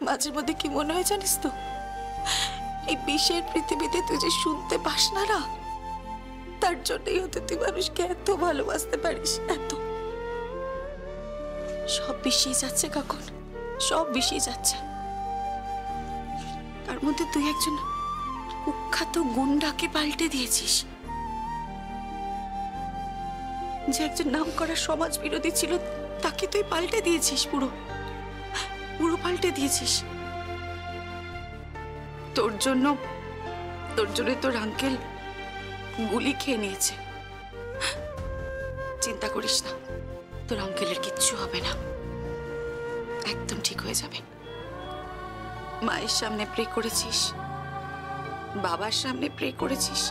মাঝে মধ্যে কি মনে হয় জানিস তো, এই বিষের পৃথিবীতে তুই যে শুনতে পাস না না, তার জন্যই হয়তো তুই মানুষকে এত ভালোবাসতে পারিস। এত সব বিষিয়ে যাচ্ছে কাকুন, সব বিষিয়ে যাচ্ছে। তার মধ্যে তুই একজন কুখ্যাত গুন্ডাকে পাল্টে দিয়েছিস, যে একজন নামকরা সমাজ বিরোধী ছিল তাকে তুই পাল্টে দিয়েছিস, পুরো পুরো পাল্টে দিয়েছিস। তোর জন্য তোর আঙ্কেল গুলি খেয়ে নিয়েছে। চিন্তা করিস না, তোর আঙ্কেলের কিচ্ছু হবে না, একদম ঠিক হয়ে যাবে। মায়ের সামনে প্রে করেছিস, বাবার সামনে প্রে করেছিস,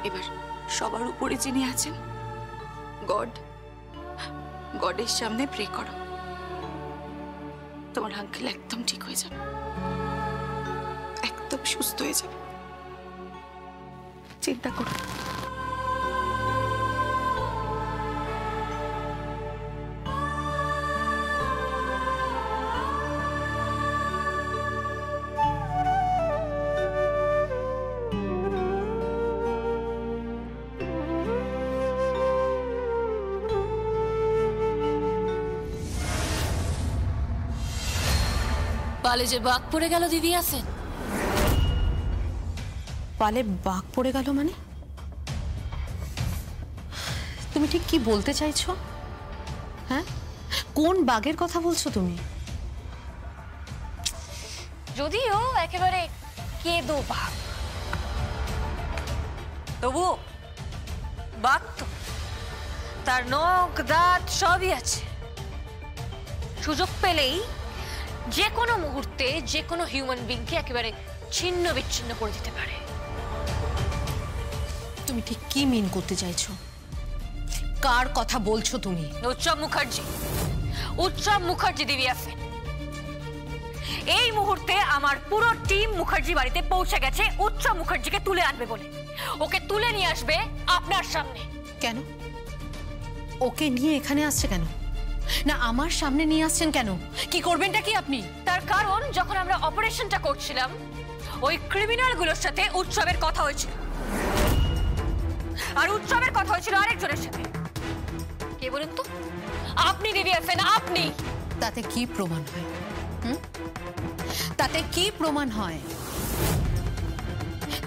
এবার সবার উপরে যিনি আছেন গডের সামনে প্রে করো, তোমার আঙ্কেল একদম ঠিক হয়ে যাবে, একদম সুস্থ হয়ে যাবে, চিন্তা করো। পালে যে বাঘ পড়ে গেল দিদি আছেন। পালে বাঘ পড়ে গেল মানে? তুমি ঠিক কি বলতে চাইছো? হ্যাঁ, কোন বাঘের কথা বলছো তুমি? যদিও একেবারে কেদো বাঘ, তবু বাঘ তো, তার নখ দাঁত সবই আছে। সুযোগ পেলেই যে কোনো মুহূর্তে যে কোনো হিউম্যান বিংকে একেবারে ছিন্ন বিচ্ছিন্ন করে দিতে পারে। তুমি ঠিক কি মিন করতে চাইছো? কার কথা বলছো তুমি? উৎসব মুখার্জি দিবি আছে। এই মুহূর্তে আমার পুরো টিম মুখার্জি বাড়িতে পৌঁছে গেছে উৎসব মুখার্জিকে তুলে আনবে বলে। ওকে তুলে নিয়ে আসবে আপনার সামনে। কেন ওকে নিয়ে এখানে আসছে কেন? না আমার সামনে নিয়ে আসছেন কেন? কি করবেনটা কি আপনি? তার কারণ যখন আমরা অপারেশনটা করছিলাম ওই ক্রিমিনালগুলোর সাথে উৎসবের কথা হয়েছিল, আর উৎসবের কথা হয়েছিল আরেকজনের সাথে। কে বলুন তো? আপনি দিদি আছেন, আপনি। তাতে কি প্রমাণ হয়? তাতে কি প্রমাণ হয়?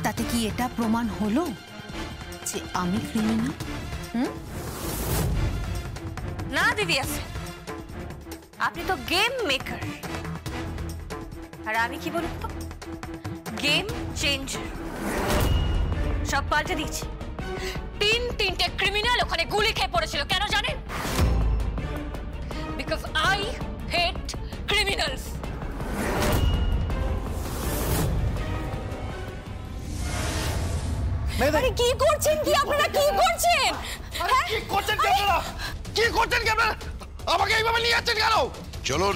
তাতে কি এটা প্রমাণ হলো যে আমি ক্রিমিনাল? না দিদি আছে, আপনি তো গেম মেকার, আর আমি কি বলুন তো, গেম চেঞ্জার। সব পাল্টে দিয়েছি। তিনটে ক্রিমিনাল ওখানে গুলি খেয়ে পড়েছিল, কেন জানেন? Because I hate criminals. আরে কি করছেন কি আপনারা? কি করছেন? কি করছেন কি আপনারা? কি করছেন কি আপনারা? আমাকে এইভাবে নিয়ে যাচ্ছেন কেন? চলুন,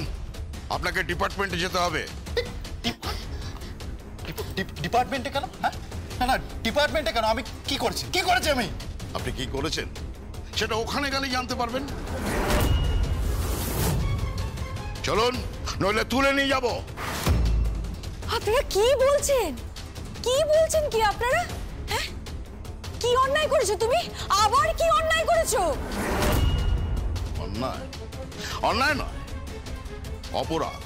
আপনাকে ডিপার্টমেন্টে যেতে হবে। ডিপার্টমেন্টে কেন? হ্যাঁ, না না, ডিপার্টমেন্টে কেন? আমি কি করেছি? কি করেছি আমি? আপনি কি করেছেন সেটা ওখানে গেলে জানতে পারবেন। চলুন, নইলে তুলে নিয়ে যাব। আপনারা কি বলছেন? কি বলছেন কি আপনারা? হ্যাঁ, কি অন্যায় করেছো তুমি? আবার কি অন্যায় করেছো? অন্যায়? অন্যায় নয়, অপরাধ।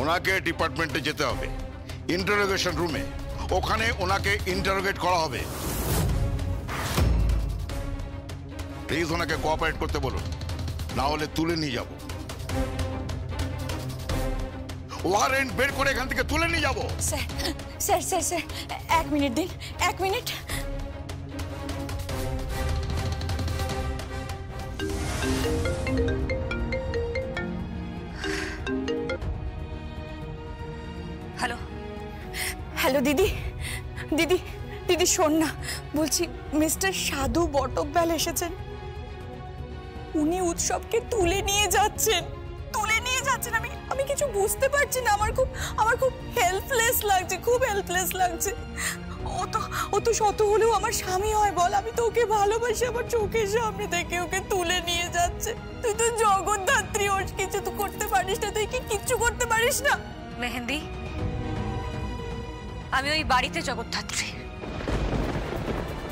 ওনাকে ডিপার্টমেন্টে যেতে হবে, ইন্টারোগেশন রুমে। ওখানে ওনাকে ইন্টারোগেট করা হবে। প্লিজ ওনাকে কোঅপারেট করতে বলুন, না হলে তুলে নিয়ে যাব। ওয়ারেন্ট বের করে এখান থেকে তুলে নিয়ে যাব। Sir sir sir sir 1 minute দিন, 1 মিনিট। হ্যালো হ্যালো দিদি, দিদি দিদি শোন না, বলছি মিস্টার সাধু বটব্যাল এসেছেন। উনি উৎসবকে তুলে নিয়ে যাচ্ছেন। আমি কিছু বুঝতে পারছি না। আমার খুব হেল্পলেস লাগছে, খুব হেল্পলেস লাগছে। ও তো শত হলেও আমার স্বামী হয় বল। আমি তো ওকে ভালোবাসি, আমার চোখের সামনে থেকে ওকে তুলে নিয়ে যাচ্ছে। তুই তো জগদ্দা জানিস না? তুই কি কিচ্ছু করতে পারিস না? মেহেন্দি, আমি ওই বাড়িতে জগদ্ধাত্রী,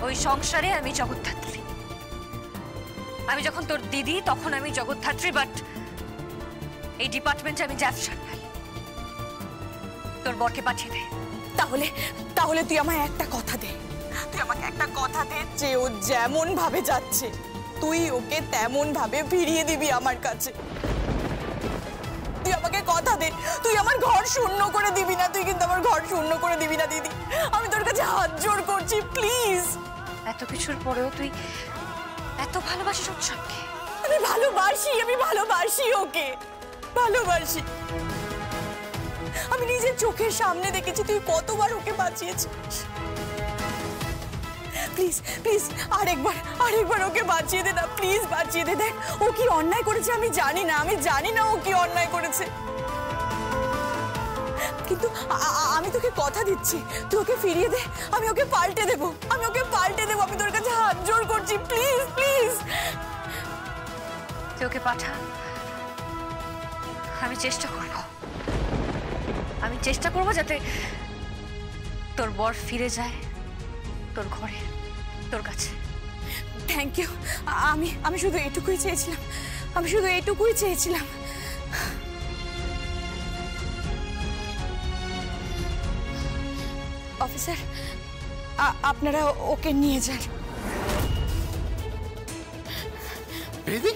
ওই সংসারে আমি জগদ্ধাত্রী। আমি যখন তোর দিদি তখন আমি জগদ্ধাত্রী, বাট এই ডিপার্টমেন্টে আমি জ্যাফ সান্যাল। তোর বরকে পাঠিয়ে দে। তাহলে তাহলে তুই আমায় একটা কথা দে, তুই আমাকে একটা কথা দে যে ও যেমন ভাবে যাচ্ছে তুই ওকে তেমন ভাবে ফিরিয়ে দিবি আমার কাছে। তুই আমাকে কথা দে, তুই আমার ঘর শূন্য করে দিবি না। তুই কিন্তু আমার ঘর শূন্য করে দিবি না দিদি, আমি তোর কাছে হাত জোড় করছি, প্লিজ। এত কিছুর পরেও তুই এত ভালোবাসিস উৎসবকে? আমি ভালোবাসি ওকে, ভালোবাসি। আমি নিজের চোখের সামনে দেখেছি তুই কতবার ওকে বাঁচিয়েছিস। প্লিজ প্লিজ আরেকবার ওকে বাঁচিয়ে দে না, প্লিজ বাঁচিয়ে দে। দেখ ও কি অন্যায় করেছে আমি জানি না ও কি অন্যায় করেছে, কিন্তু আমি তোকে কথা দিচ্ছি তুই ওকে ফিরিয়ে দে। আমি ওকে পাল্টে দেবো, আমি তোর কাছে হাত জোড় করছি, প্লিজ প্লিজ। তুই ওকে পাঠা, আমি চেষ্টা করব যাতে তোর বর ফিরে যায় তোর ঘরে, তোর কাছে। Thank you. আমি শুধু এইটুকুই চেয়েছিলাম, অফিসার আপনারা ওকে নিয়ে যান। বেবি,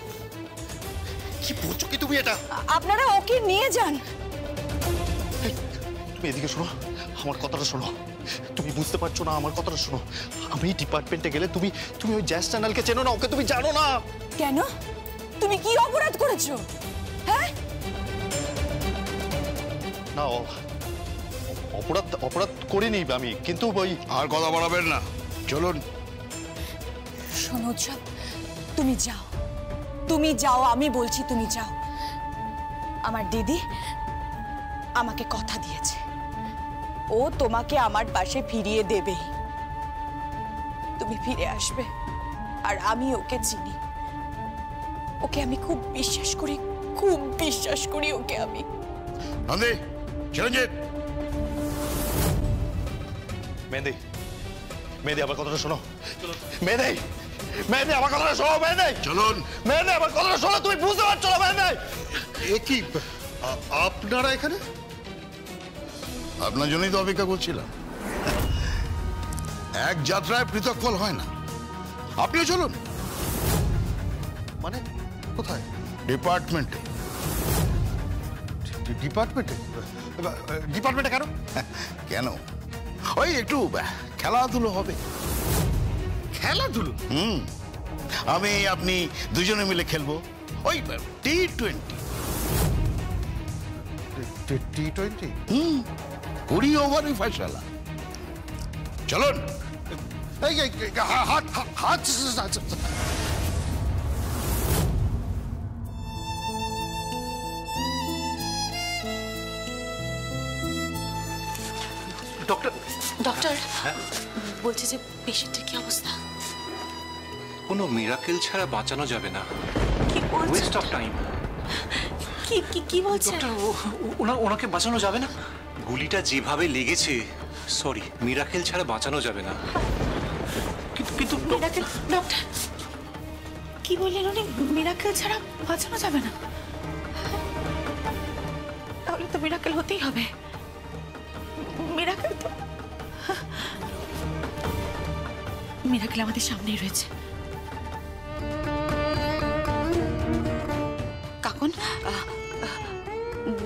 কি বলছো কি তুমি এটা? আপনারা ওকে নিয়ে যান। তুমি এদিকে শোনো, আমার কথাটা শোনো। তুমি বুঝতে পারছো না আমার কথাটা শোনো। আমি ডিপার্টমেন্টে গেলে তুমি ওই জ্যাস চ্যানেলকে চেনো না, ওকে তুমি জানো না। কেন? তুমি কি অপরাধ করেছো? হ্যাঁ না, অপরাধ করিনি আমি, কিন্তু ওই আর কথা বাড়াবেন না, চলুন। শোনো উৎসব, তুমি যাও, আমি বলছি তুমি যাও। আমার দিদি আমাকে কথা দিয়েছে ও তোমাকে আমার পাশে ফিরিয়ে দেবে, তুমি ফিরে আসবে। আর আমি ওকে চিনি, ওকে আমি খুব বিশ্বাস করি ওকে আমি। নন্দী, চিরঞ্জিত। মেহেদি আমার কথাটা শোনো। মেহেদি আমার কথাটা শোনো। চলুন। মেহেদি আমার কথাটা শোনো, তুমি বুঝতে পারছো না? মেহেদি, এ কি আপনারা এখানে? আপনার জন্যই তো অপেক্ষা করছিলাম। এক যাত্রায় পৃথক ফল হয় না, আপনিও চলুন। মানে কোথায়? ডিপার্টমেন্টে। ডিপার্টমেন্টে কেন? কেন? ওই একটু খেলাধুলো হবে। খেলাধুলো? আমি আপনি দুজনে মিলে খেলবো ওই T20। T20? 20 ওভারই ফয়সালা। চলুন। হাত। ডক্টর বলছে যে পেশেন্টের কি অবস্থা? কোনো মিরাকেল ছাড়া বাঁচানো যাবে না। কি বলছেন? West of time. কি বলছেন? ডক্টর, ওনাকে বাঁচানো যাবে না। গুলিটা যেভাবে লেগেছে, সরি, মিরাকেল ছাড়া বাঁচানো যাবে না। কিন্তু মিরাকেল? ডক্টর কি বললেন উনি? মিরাকেল ছাড়া বাঁচানো যাবে না? তাহলে তো মিরাকেল হতেই হবে। মিরাকেল আমাদের সামনেই রয়েছে। কাকুন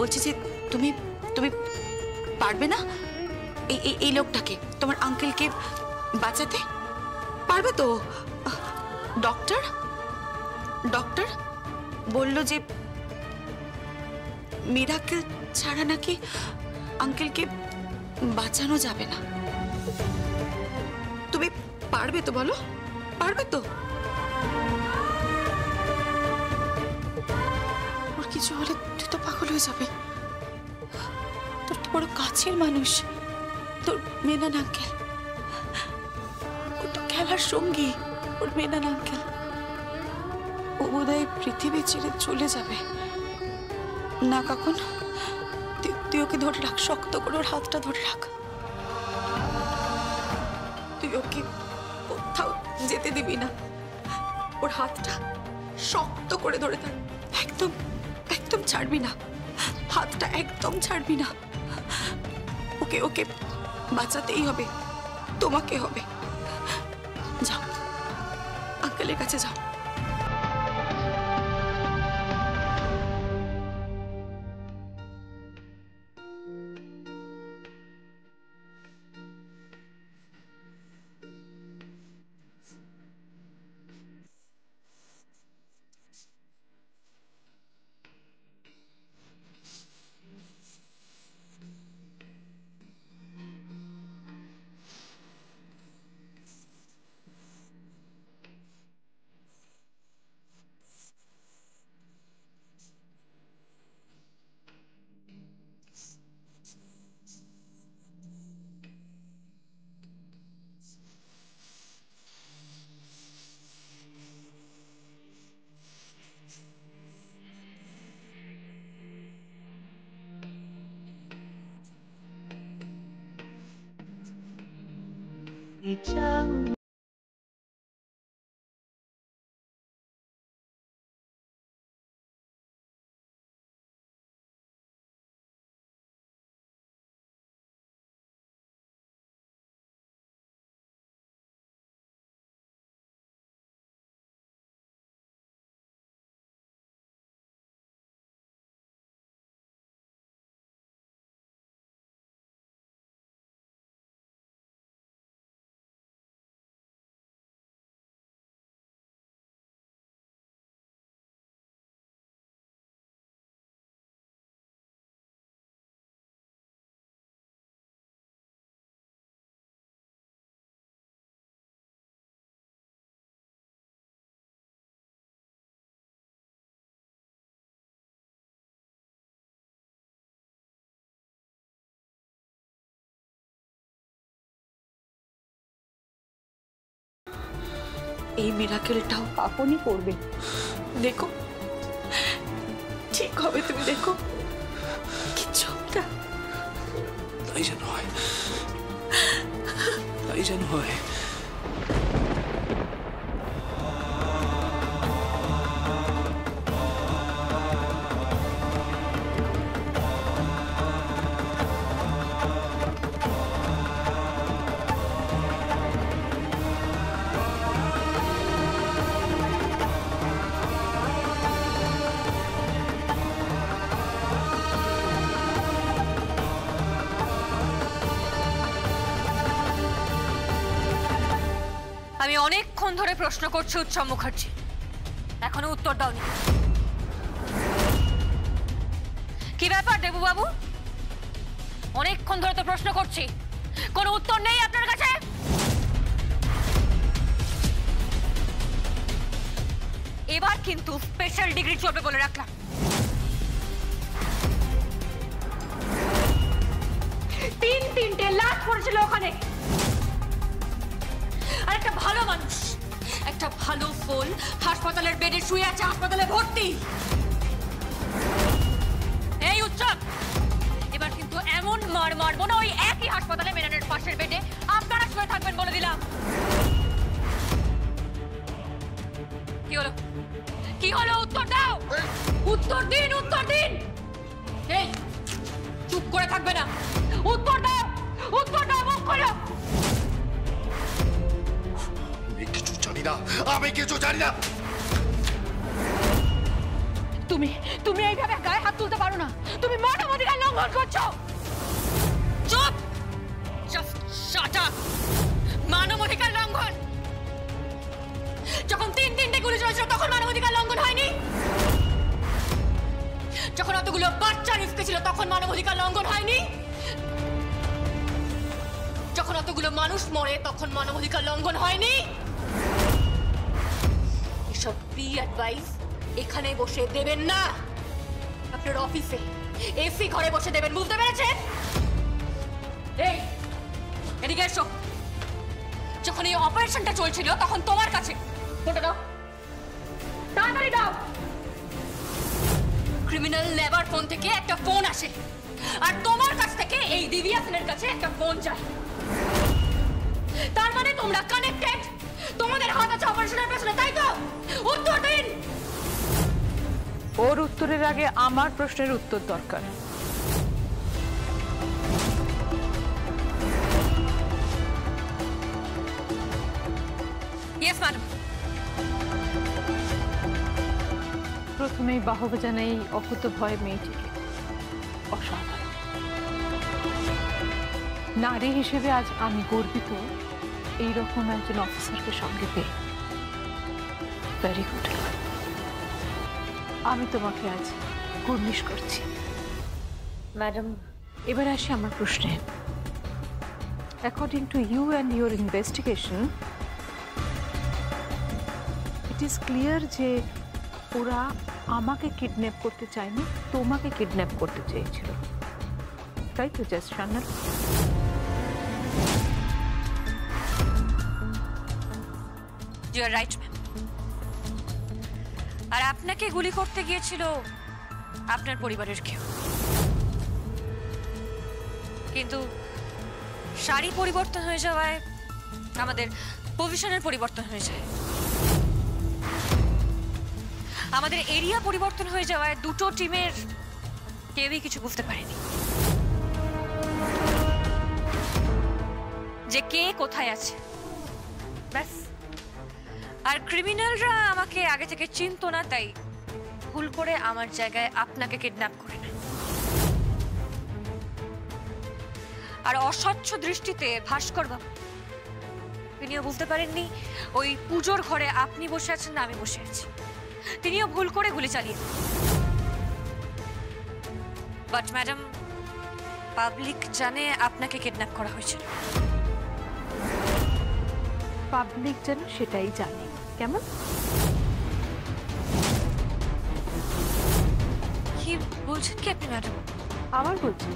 বলছি যে তুমি পারবে না এই লোকটাকে, তোমার আঙ্কেলকে বাঁচাতে পারবে তো? ডক্টর বলল যে মিরাকেল ছাড়া নাকি আঙ্কেলকে বাঁচানো যাবে না। তুমি পারবে তো? বলো, পারবে তো? ওর কিছু হলে তুই তো পাগল হয়ে যাবে। তোর তো বড় কাছের মানুষ, তোর মেনান আঙ্কেল। ওর তো খেলার সঙ্গী, ওর মেনান আঙ্কেল। ও বোধহয় পৃথিবী ছেড়ে চলে যাবে। না কাকুন, তুই ওকে ধরে রাখ, শক্ত করে ওর হাতটা ধরে রাখ। তুই ওকে কোথাও যেতে দিবি না, ওর হাতটা শক্ত করে ধরে থাক, একদম একদম ছাড়বি না, হাতটা একদম ছাড়বি না। ওকে ওকে বাঁচাতেই হবে, তোমাকে হবে। যাও আঙ্কেলের কাছে যাও। এই মিরাকেলটাও আপনি করবে, দেখো ঠিক হবে, তুমি দেখো কিচ্ছু না। তাই যেন হয়, তাই যেন হয়। আমি অনেকক্ষণ ধরে প্রশ্ন করছি উৎসব মুখার্জি, এখনো উত্তর দাওনি। কি ব্যাপার দেবু বাবু, অনেকক্ষণ ধরে তো প্রশ্ন করছি, কোনো উত্তর নেই আপনার কাছে? এবার কিন্তু স্পেশাল ডিগ্রি চলবে বলে রাখলাম। তিনটে লাশ পড়েছিল ওখানে, আর একটা ভালো মানুষ, একটা ভালো ফুল হাসপাতালের বেডে শুয়ে আছে, হাসপাতালে ভর্তি। এই উৎসব, এবার কিন্তু এমন মার মারবো না ওই একই হাসপাতালে মেনানের পাশের বেডে আপনারা শুয়ে থাকবেন বলে দিলাম। কি হলো, কি হলো? উত্তর দাও, উত্তর দিন, উত্তর দিন। এই চুপ করে থাকবে না, উত্তর দাও, উত্তর দাও, মুখ খোলো। আমি কিছু জানি না। তুমি এইভাবে গায়ে হাত তুলতে পারো না, তুমি মানবাধিকার লঙ্ঘন করছো। চুপ, জাস্ট শাট আপ। মানবাধিকার লঙ্ঘন? যখন তিনটে গুলি চলেছিল তখন মানবাধিকার লঙ্ঘন হয়নি? যখন অতগুলো বাচ্চা রিস্কে ছিল তখন মানবাধিকার লঙ্ঘন হয়নি? যখন অতগুলো মানুষ মরে তখন মানবাধিকার লঙ্ঘন হয়নি? এসব ফ্রি অ্যাডভাইস এখানে বসে দেবেন না, আপনার অফিসে এসি ঘরে বসে দেবেন, বুঝতে পেরেছেন? এই এদিকে এসো। যখন এই অপারেশনটা চলছিল তখন তোমার কাছে ফোনটা দাও, তাড়াতাড়ি দাও। ক্রিমিনাল লেবার ফোন থেকে একটা ফোন আসে, আর তোমার কাছ থেকে এই দিব্যা সেনের কাছে একটা ফোন যায়। তার মানে তোমরা কানেক্টেড, তোমাদের হাত আছে অপারেশনের পেছনে, তাই তো? উত্তর দিন। ওর উত্তরের আগে আমার প্রশ্নের উত্তর দরকার। Yes madam. প্রথমেই বাহবা জানাই এই অকুত ভয় মেয়েটিকে অসাধারণ। নারী হিসেবে আজ আমি গর্বিত এইরকম একজন অফিসারকে সঙ্গে পেয়ে। Very good. আমি তোমাকে আজ কুর্নিশ করছি। ম্যাডাম, এবার আসি আমার প্রশ্নে। According to you and your investigation, it is clear যে ওরা আমাকে কিডন্যাপ করতে চায়নি, তোমাকে কিডন্যাপ করতে চেয়েছিল, তাই তো just Sanyal? You are right ma'am. আর আপনাকে গুলি করতে গিয়েছিল আপনার পরিবারের কেউ, কিন্তু শাড়ি পরিবর্তন হয়ে যাওয়ায় আমাদের পজিশনের পরিবর্তন হয়ে যায়। আমাদের এরিয়া পরিবর্তন হয়ে যাওয়ায় দুটো টিমের কেউই কিছু বুঝতে পারেনি যে কে কোথায় আছে। ব্যাস। আর ক্রিমিনালরা আমাকে আগে থেকে চিনতো না, তাই ভুল করে আমার জায়গায় আপনাকে কিডন্যাপ করে নেয়। আর অস্বচ্ছ দৃষ্টিতে ভাস্কর বাবু, তিনিও বুঝতে পারেননি ওই পুজোর ঘরে আপনি বসে আছেন না আমি বসে আছি। তিনিও ভুল করে গুলি চালিয়ে। বাট ম্যাডাম, পাবলিক জানে আপনাকে কিডন্যাপ করা হয়েছিল। পাবলিক যেন সেটাই জানে। কেমন? কি বলছেন কি আপনি ম্যাডাম? আবার বলছি,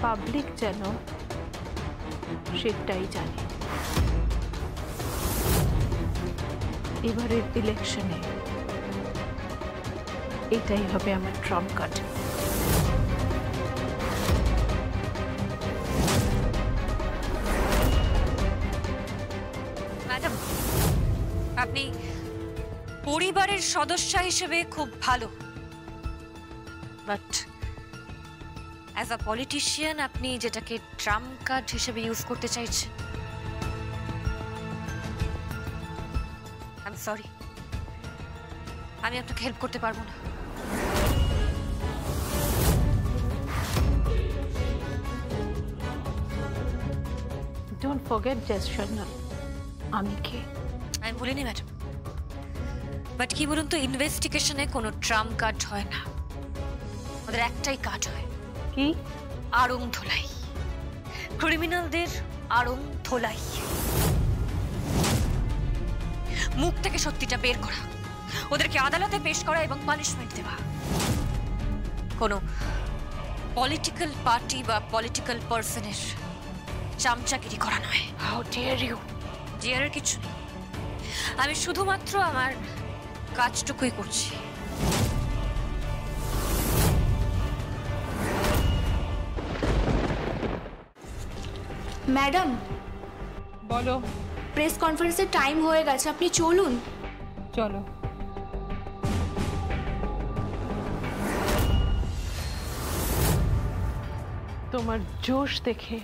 পাবলিক যেন সেটাই জানে। এবারের ইলেকশনে এটাই হবে আমার ট্রাম্প কার্ড। ম্যাডাম, আপনি পরিবারের সদস্য হিসেবে খুব ভালো, বাট অ্যাজ আ পলিটিশিয়ান আপনি যেটাকে ট্রাম্প কার্ড হিসেবে ইউজ করতে চাইছেন, আই এম সরি, আমি আপনাকে হেল্প করতে পারবো না। ডোন্ট ফরগেট জাস্ট সান্যাল, আমি কে? আমি বলিনি ম্যাডাম, বাট কি বলুন তো, ইনভেস্টিগেশনে কোনো ট্রাম্প কার্ড হয় না, ওদের একটাই কার্ড হয়। কি? আড়ং ধোলাই। ক্রিমিনালদের আড়ং ধোলাই, মুখ থেকে সত্যিটা বের করা, ওদেরকে আদালতে পেশ করা এবং পানিশমেন্ট দেওয়া। কোনো পলিটিক্যাল পার্টি বা পলিটিক্যাল পার্সনের চামচাগিরি করা নয়। How deer you! ডিয়ারের কিছু নেই, আমি শুধুমাত্র আমার কাজটুকুই করছি। ম্যাডাম, বলো। প্রেস কনফারেন্সের টাইম হয়ে গেছে, আপনি চলুন। চলো। তোমার জোশ দেখে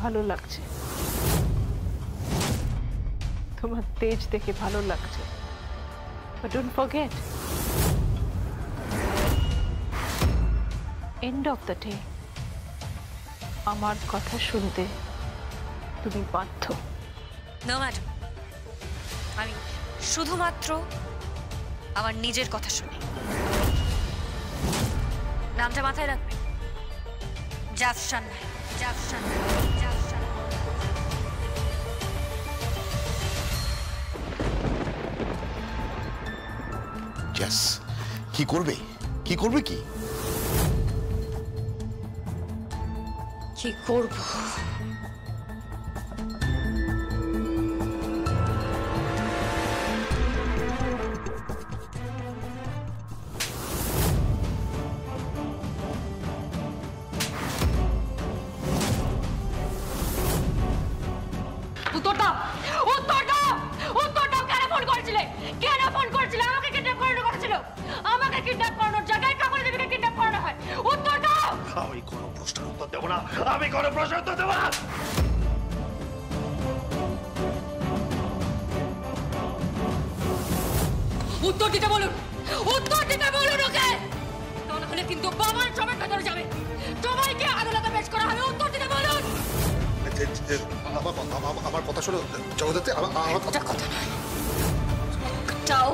ভালো লাগছে, তোমার তেজ দেখে ভালো লাগছে, but don't forget, end of the day আমার কথা শুনতে তুমি বাধ্য। না ম্যাডাম, আমি শুধুমাত্র আমার নিজের কথা শুনি। নামটা মাথায় রাখবেন, জাফসান নাই, জাফসান, জাফসান। জাস কি করবে? কি করবে? কি কি করব? না, আমি কোনো প্রশ্ন উত্তর দেবো না। উত্তর দিতে বলুন, উত্তর দিতে বলুন ওকে। তাহলে কিন্তু বাবার সবার ভেতরে যাবে, সবাইকে আদালতে পেশ করা হবে। উত্তর দিতে বলুন। আমার কথা শোনো জগদ্ধাত্রী, আমার কথা কথা নয়, একটাও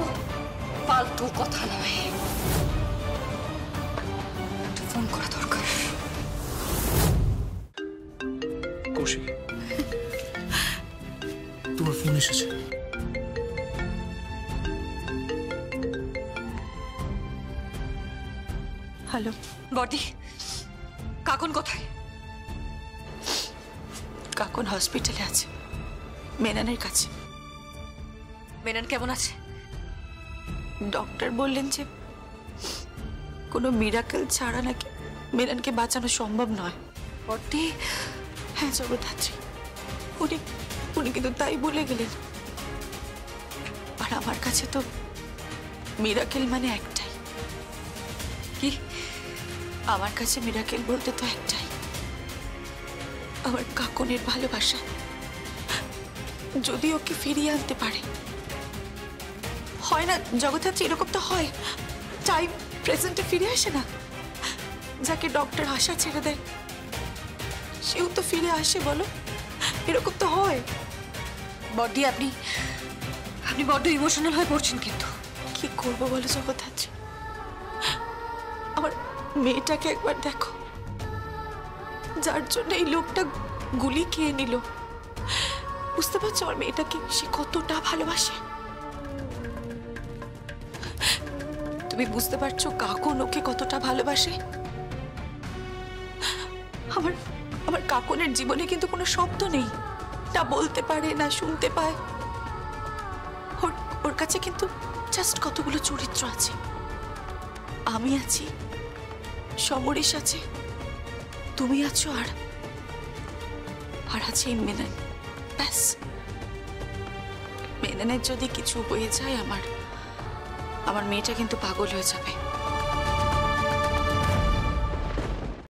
ফালতু কথা নয়। ফোন করা দরকার। কৌশিক, তোমার ফোন এসেছে। হ্যালো বড়দি, কাকুন কোথায়? কাকুন হসপিটালে আছে, মেননের কাছে। মেনন কেমন আছে? ডক্টর বললেন যে কোনো মিরাকেল ছাড়া নাকি মেননকে বাঁচানো সম্ভব নয়। বড়দি, হ্যাঁ জগদ্ধাত্রী, উনি কিন্তু তাই বলে গেলেন। আর আমার কাছে তো মিরাকেল মানে একটাই। কি? আমার কাছে মিরাকেল বলতে তো একটাই, আমার কাকুনের ভালোবাসা। যদি ওকে ফিরিয়ে আনতে পারে। হয় না জগদ্ধাত্রী, এরকম তো হয়, টাইম প্রেজেন্টে ফিরে আসে না। যাকে ডক্টর আশা ছেড়ে দেয় সেও তো ফিরে আসে, বলো? এরকম তো হয়। বড়দি, আপনি বড্ড ইমোশনাল হয়ে পড়ছেন কিন্তু। কি করবো বলো জগদ্ধাত্রী, আমার মেয়েটাকে একবার দেখো, যার জন্য এই লোকটা গুলি খেয়ে নিল। বুঝতে পারছো আমার মেয়েটাকে সে কতটা ভালোবাসে? তুমি বুঝতে পারছো কাকুন ওকে কতটা ভালোবাসে? আমার কাকুনের জীবনে কিন্তু কোনো শব্দ নেই, না বলতে পারে না শুনতে পায়। ওর কাছে কিন্তু জাস্ট কতগুলো চরিত্র আছে। আমি আছি, সমরেশ আছে, তুমি আছো, আর আছে মেনন। ব্যাস, মেননের যদি কিছু হয়ে যায় আমার মেয়েটা কিন্তু পাগল হয়ে যাবে।